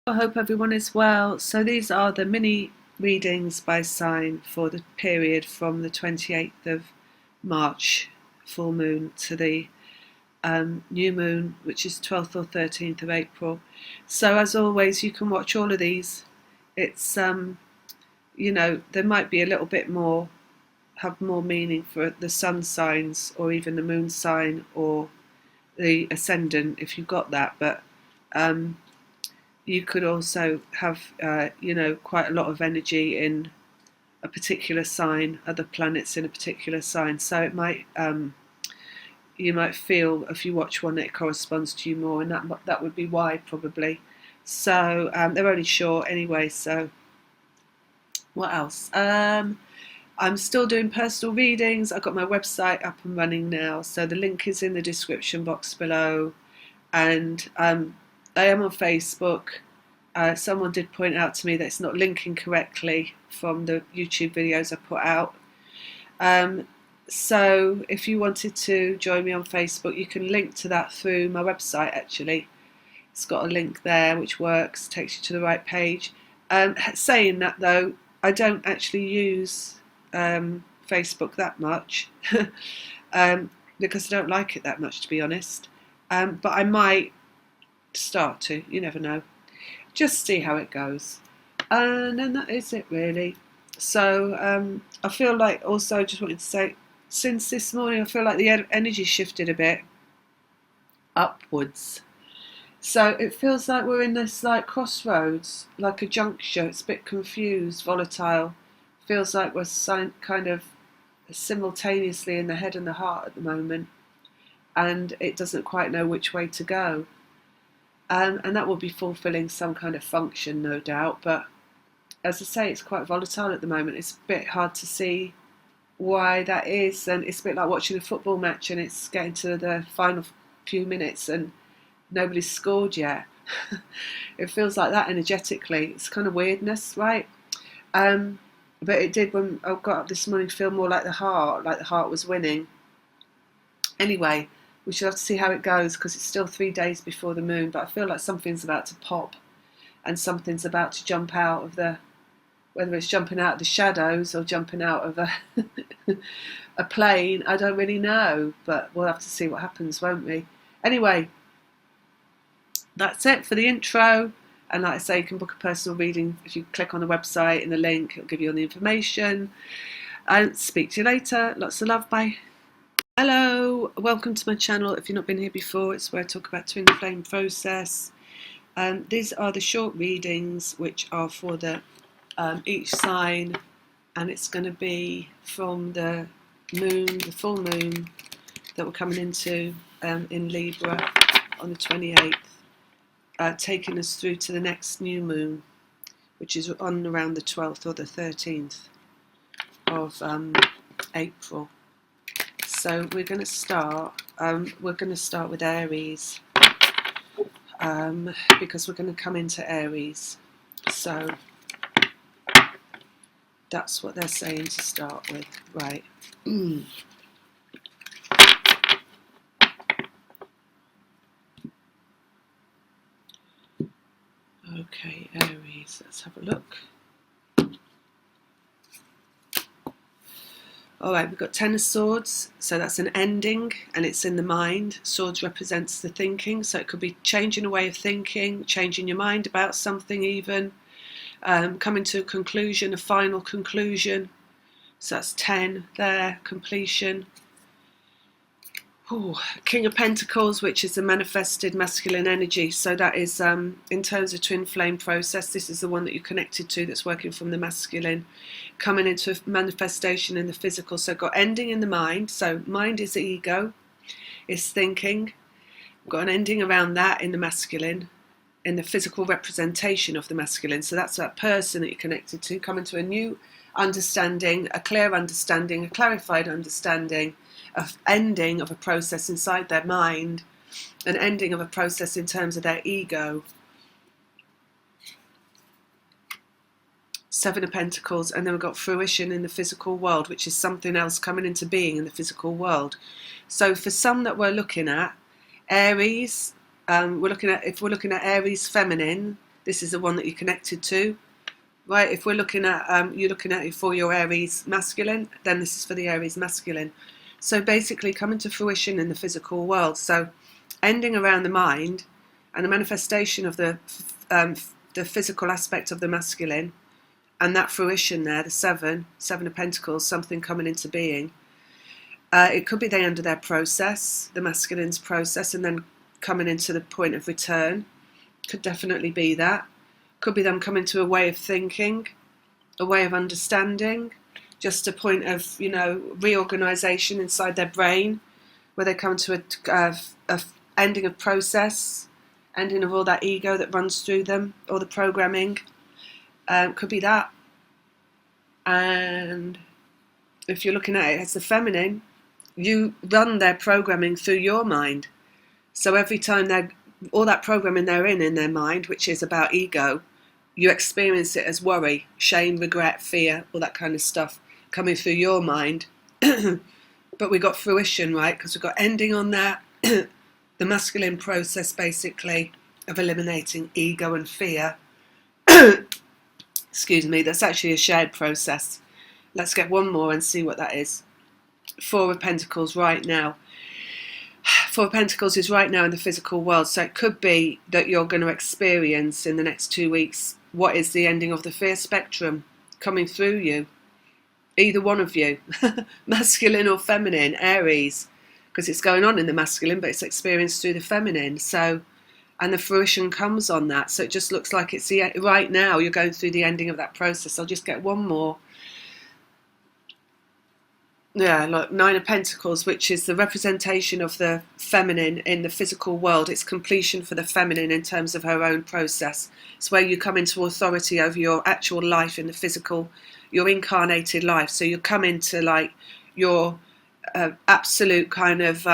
I hope everyone is well. So these are the mini readings by sign for the period from the 28th of March, full moon, to the new moon, which is 12th or 13th of April. So as always, you can watch all of these. It's there might be a little bit more, have more meaning for the sun signs or even the moon sign or the ascendant if you've got that, but you could also have quite a lot of energy in a particular sign, other planets in a particular sign. So it might you might feel if you watch one that it corresponds to you more, and that would be why probably. So they're only short anyway. So what else? I'm still doing personal readings. I've got my website up and running now, so the link is in the description box below, and I am on Facebook. Someone did point out to me that it's not linking correctly from the YouTube videos I put out. So if you wanted to join me on Facebook, you can link to that through my website actually. It's got a link there which works, takes you to the right page. Saying that though, I don't actually use Facebook that much because I don't like it that much, to be honest. But I might start to, you never know. Just see how it goes. And then that is it really. So I feel like also just wanted to say, since this morning I feel like the energy shifted a bit upwards. So it feels like we're in this like crossroads, like a juncture. It's a bit confused, volatile. Feels like we're kind of simultaneously in the head and the heart at the moment, and it doesn't quite know which way to go. And that will be fulfilling some kind of function, no doubt. But as I say, it's quite volatile at the moment. It's a bit hard to see why that is, and it's a bit like watching a football match and it's getting to the final few minutes and nobody's scored yet. It feels like that energetically. It's kind of weirdness, right? But it did when I got up this morning feel more like the heart was winning. Anyway, we should have to see how it goes because it's still 3 days before the moon, but I feel like something's about to pop and something's about to jump out of whether it's jumping out of the shadows or jumping out of a plane, I don't really know, but we'll have to see what happens, won't we? Anyway, that's it for the intro. And like I say, you can book a personal reading if you click on the website in the link. It'll give you all the information. And speak to you later. Lots of love. Bye. Hello, welcome to my channel. If you've not been here before, it's where I talk about twin flame process. These are the short readings which are for the each sign, and it's going to be from the moon, the full moon that we're coming into in Libra on the 28th, taking us through to the next new moon, which is on around the 12th or the 13th of April. So we're going to start. With Aries because we're going to come into Aries. So that's what they're saying to start with, right? Okay, Aries. Let's have a look. All right, we've got Ten of Swords, so that's an ending, and it's in the mind. Swords represents the thinking, so it could be changing a way of thinking, changing your mind about something even, coming to a conclusion, a final conclusion. So that's 10 there, completion. Ooh, King of Pentacles, which is the manifested masculine energy. So that is, in terms of twin flame process, this is the one that you're connected to that's working from the masculine, coming into a manifestation in the physical. So got ending in the mind. So mind is the ego, is thinking. We've got an ending around that in the masculine, in the physical representation of the masculine. So that's that person that you're connected to, coming to a new understanding, a clear understanding, a clarified understanding, of ending of a process inside their mind, an ending of a process in terms of their ego. Seven of Pentacles, and then we've got fruition in the physical world, which is something else coming into being in the physical world. So for some that we're looking at, Aries, if we're looking at Aries feminine, This is the one that you're connected to, right? If we're looking at, you're looking at it for your Aries masculine, then this is for the Aries masculine. So basically coming to fruition in the physical world. So ending around the mind and the manifestation of the physical aspect of the masculine, and that fruition there, the seven of Pentacles, something coming into being. It could be they under their process, the masculine's process, and then coming into the point of return. Could definitely be that. Could be them coming to a way of thinking, a way of understanding, just a point of, you know, reorganization inside their brain, where they come to a ending of process, ending of all that ego that runs through them, all the programming. Could be that. And if you're looking at it as the feminine, you run their programming through your mind. So every time all that programming they're in their mind, which is about ego, you experience it as worry, shame, regret, fear, all that kind of stuff coming through your mind. But we got fruition, right? Because we've got ending on that, the masculine process basically of eliminating ego and fear. Excuse me, that's actually a shared process. Let's get one more and see what that is. Four of Pentacles right now. Four of Pentacles is right now in the physical world, so it could be that you're going to experience in the next 2 weeks what is the ending of the fear spectrum coming through you. Either one of you, masculine or feminine, Aries, because it's going on in the masculine, but it's experienced through the feminine. So, and the fruition comes on that. So it just looks like it's right now you're going through the ending of that process. I'll just get one more. Yeah, like Nine of Pentacles, which is the representation of the feminine in the physical world. It's completion for the feminine in terms of her own process. It's where you come into authority over your actual life in the physical, your incarnated life. So you come into like your absolute kind of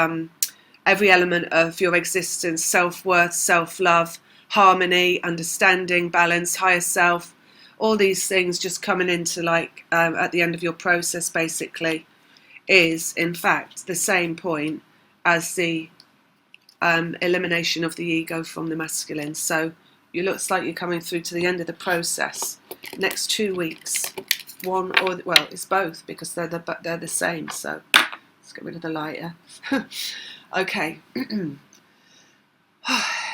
every element of your existence, self-worth, self-love, harmony, understanding, balance, higher self, all these things just coming into like at the end of your process basically. Is in fact the same point as the elimination of the ego from the masculine. So it looks like you're coming through to the end of the process. Next 2 weeks, one or well, it's both because they're the same. So let's get rid of the lighter. Okay,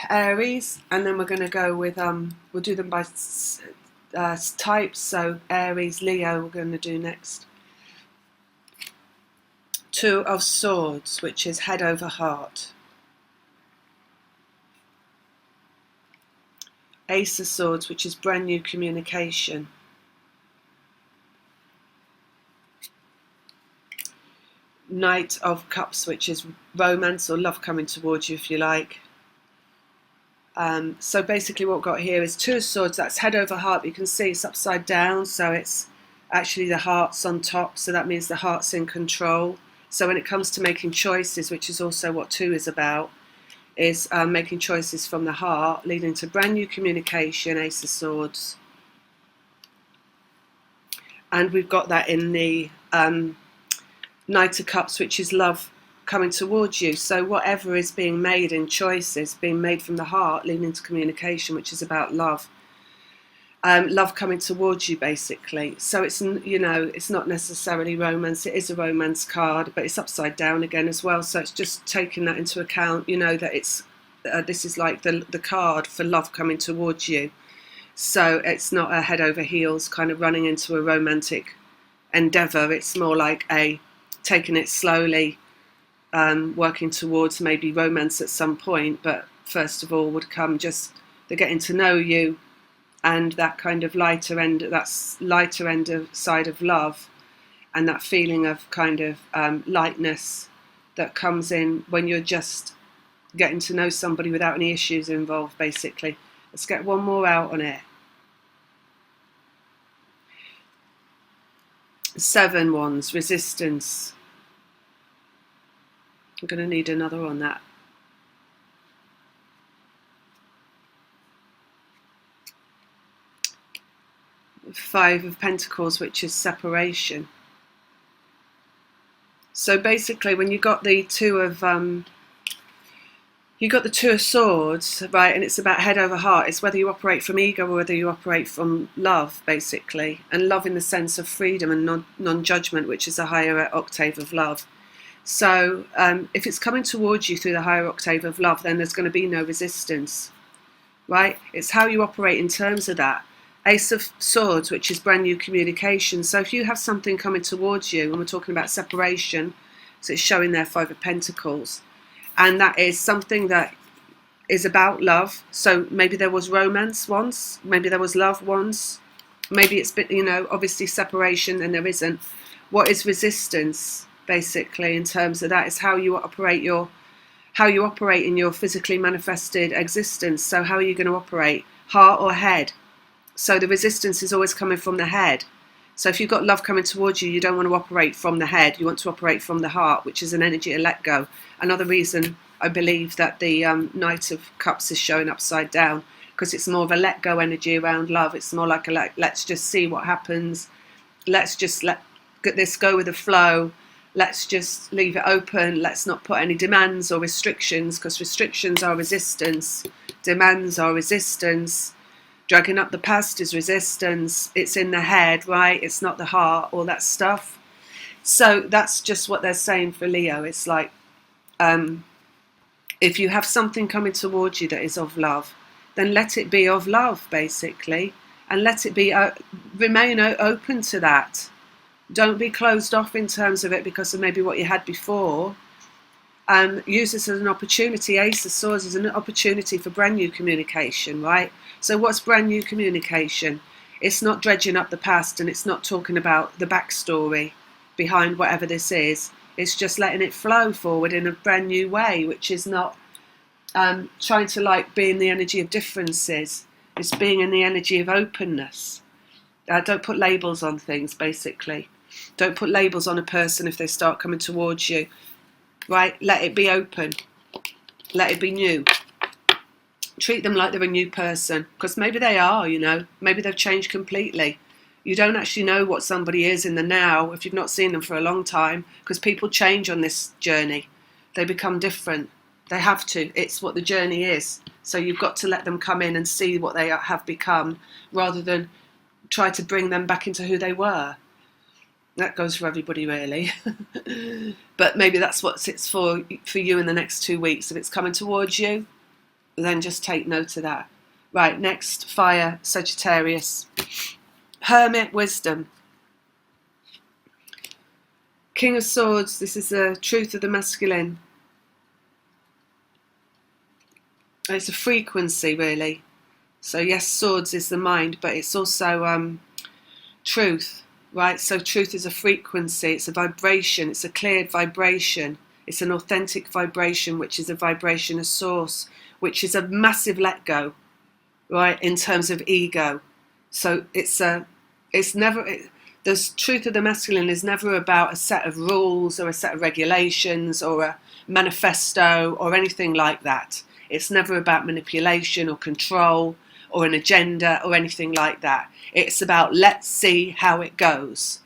Aries, and then we're going to go with we'll do them by types. So Aries, Leo, we're going to do next. Two of Swords, which is head over heart. Ace of Swords, which is brand new communication. Knight of Cups, which is romance or love coming towards you, if you like. So basically what we've got here is Two of Swords, that's head over heart. You can see it's upside down, so it's actually the heart's on top, so that means the heart's in control. So when it comes to making choices, which is also what two is about, is making choices from the heart, leading to brand new communication, Ace of Swords. And we've got that in the Knight of Cups, which is love coming towards you. So whatever is being made in choices, being made from the heart, leading to communication, which is about love. Love coming towards you, basically. So it's, you know, it's not necessarily romance. It is a romance card, but it's upside down again as well. So it's just taking that into account, you know, that it's this is like the card for love coming towards you. So it's not a head over heels kind of running into a romantic endeavour. It's more like a taking it slowly, working towards maybe romance at some point. But first of all would come just the getting to know you, and that kind of lighter end, that's lighter end of side of love, and that feeling of kind of lightness that comes in when you're just getting to know somebody without any issues involved, basically. Let's get one more out on it. 7 Wands, resistance. I'm going to need another on that. 5 of Pentacles, which is separation. So basically when you got the two of You got the Two of Swords, right, and it's about head over heart. It's whether you operate from ego or whether you operate from love, basically, and love in the sense of freedom and non-judgment, which is a higher octave of love. So if it's coming towards you through the higher octave of love, then there's going to be no resistance, right? It's how you operate in terms of that. Ace of Swords, which is brand new communication. So if you have something coming towards you, and we're talking about separation, so it's showing there Five of Pentacles, and that is something that is about love. So maybe there was romance once, maybe there was love once, maybe it's been, you know, obviously separation, and there isn't. What is resistance, basically, in terms of that, is how you operate in your physically manifested existence. So how are you going to operate? Heart or head? So the resistance is always coming from the head. So if you've got love coming towards you, you don't want to operate from the head. You want to operate from the heart, which is an energy to let go. Another reason I believe that the Knight of Cups is showing upside down, because it's more of a let go energy around love. It's more like a let's just see what happens. Let's just let this go with the flow. Let's just leave it open. Let's not put any demands or restrictions, because restrictions are resistance. Demands are resistance. Dragging up the past is resistance. It's in the head, right? It's not the heart, all that stuff. So that's just what they're saying for Leo. It's like, if you have something coming towards you that is of love, then let it be of love, basically. And let it be, remain open to that. Don't be closed off in terms of it because of maybe what you had before. Use this as an opportunity. Ace of Swords is an opportunity for brand new communication, right? So what's brand new communication? It's not dredging up the past, and it's not talking about the backstory behind whatever this is. It's just letting it flow forward in a brand new way, which is not trying to like be in the energy of differences. It's being in the energy of openness. Don't put labels on things, basically. Don't put labels on a person if they start coming towards you. Right? Let it be open. Let it be new. Treat them like they're a new person, because maybe they are, you know. Maybe they've changed completely. You don't actually know what somebody is in the now if you've not seen them for a long time, because people change on this journey. They become different. They have to. It's what the journey is. So you've got to let them come in and see what they have become, rather than try to bring them back into who they were. That goes for everybody, really. But maybe that's what it's for you in the next 2 weeks. If it's coming towards you, then just take note of that. Right, next, fire, Sagittarius. Hermit, wisdom. King of Swords, this is the truth of the masculine. It's a frequency, really. So yes, swords is the mind, but it's also truth. Right, so truth is a frequency, it's a vibration, it's a cleared vibration, it's an authentic vibration, which is a vibration of source, which is a massive let go, right, in terms of ego. So the truth of the masculine is never about a set of rules or a set of regulations or a manifesto or anything like that. It's never about manipulation or control or an agenda or anything like that. It's about, let's see how it goes.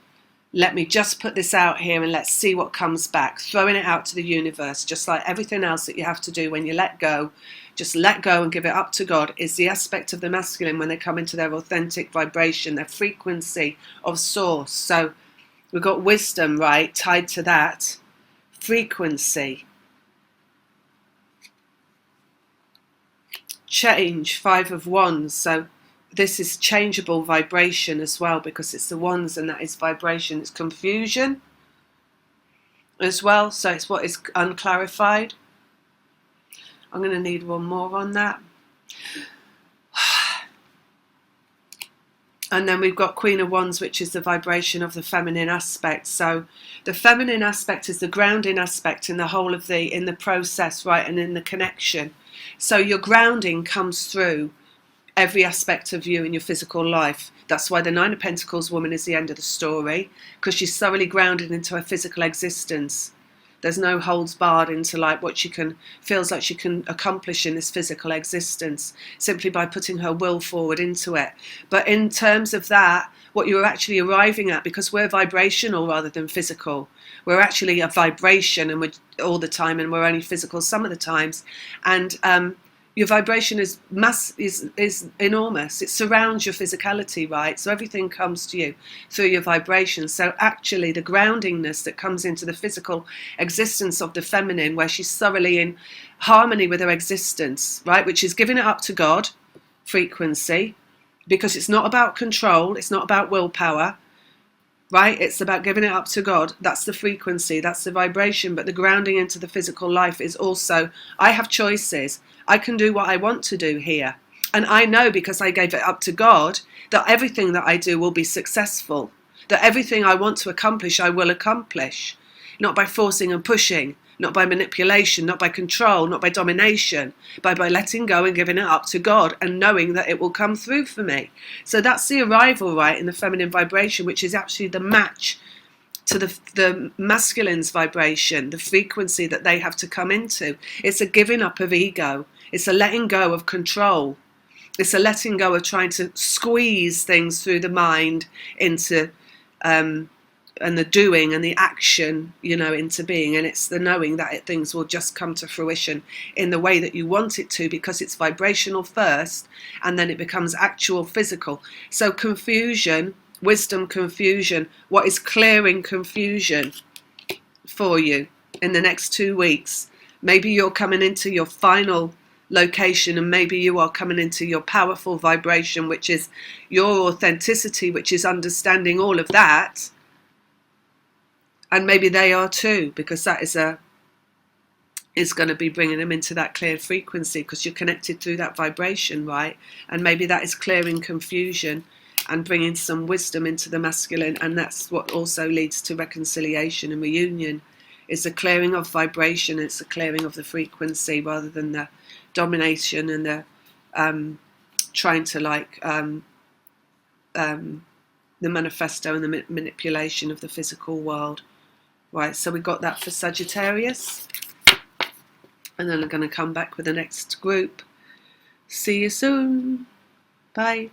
Let me just put this out here and let's see what comes back. Throwing it out to the universe, just like everything else that you have to do when you let go. Just let go and give it up to God is the aspect of the masculine when they come into their authentic vibration, their frequency of source. So we've got wisdom, right, tied to that. Frequency. Change, Five of Wands. So this is changeable vibration as well, because it's the wands and that is vibration. It's confusion as well, so it's what is unclarified. I'm going to need one more on that. And then we've got Queen of Wands, which is the vibration of the feminine aspect. So the feminine aspect is the grounding aspect in the whole of in the process, right, and in the connection. So your grounding comes through every aspect of you in your physical life. That's why the Nine of Pentacles woman is the end of the story, because she's thoroughly grounded into her physical existence. There's no holds barred into like what she can feels like she can accomplish in this physical existence simply by putting her will forward into it. But in terms of that, what you're actually arriving at, because we're vibrational rather than physical, we're actually a vibration, and we're all the time, and we're only physical some of the times. And your vibration is enormous. It surrounds your physicality, right? So everything comes to you through your vibration. So actually the groundingness that comes into the physical existence of the feminine, where she's thoroughly in harmony with her existence, right? Which is giving it up to God, frequency, because it's not about control, it's not about willpower, right? It's about giving it up to God. That's the frequency, that's the vibration. But the grounding into the physical life is also, I have choices. I can do what I want to do here. And I know, because I gave it up to God, that everything that I do will be successful. That everything I want to accomplish, I will accomplish. Not by forcing and pushing, not by manipulation, not by control, not by domination, but by letting go and giving it up to God and knowing that it will come through for me. So that's the arrival, right, in the feminine vibration, which is actually the match to the masculine's vibration, the frequency that they have to come into. It's a giving up of ego. It's a letting go of control. It's a letting go of trying to squeeze things through the mind into and the doing and the action, into being. And it's the knowing that things will just come to fruition in the way that you want it to, because it's vibrational first, and then it becomes actual physical. So confusion, wisdom, confusion, what is clearing confusion for you in the next 2 weeks? Maybe you're coming into your final location, and maybe you are coming into your powerful vibration, which is your authenticity, which is understanding all of that. And maybe they are too, because that is going to be bringing them into that clear frequency, because you're connected through that vibration, right? And maybe that is clearing confusion and bringing some wisdom into the masculine. And that's what also leads to reconciliation and reunion, is the clearing of vibration. It's the clearing of the frequency, rather than the domination and the trying to the manifesto and the manipulation of the physical world. Right, so we got that for Sagittarius. And then I'm going to come back with the next group. See you soon. Bye.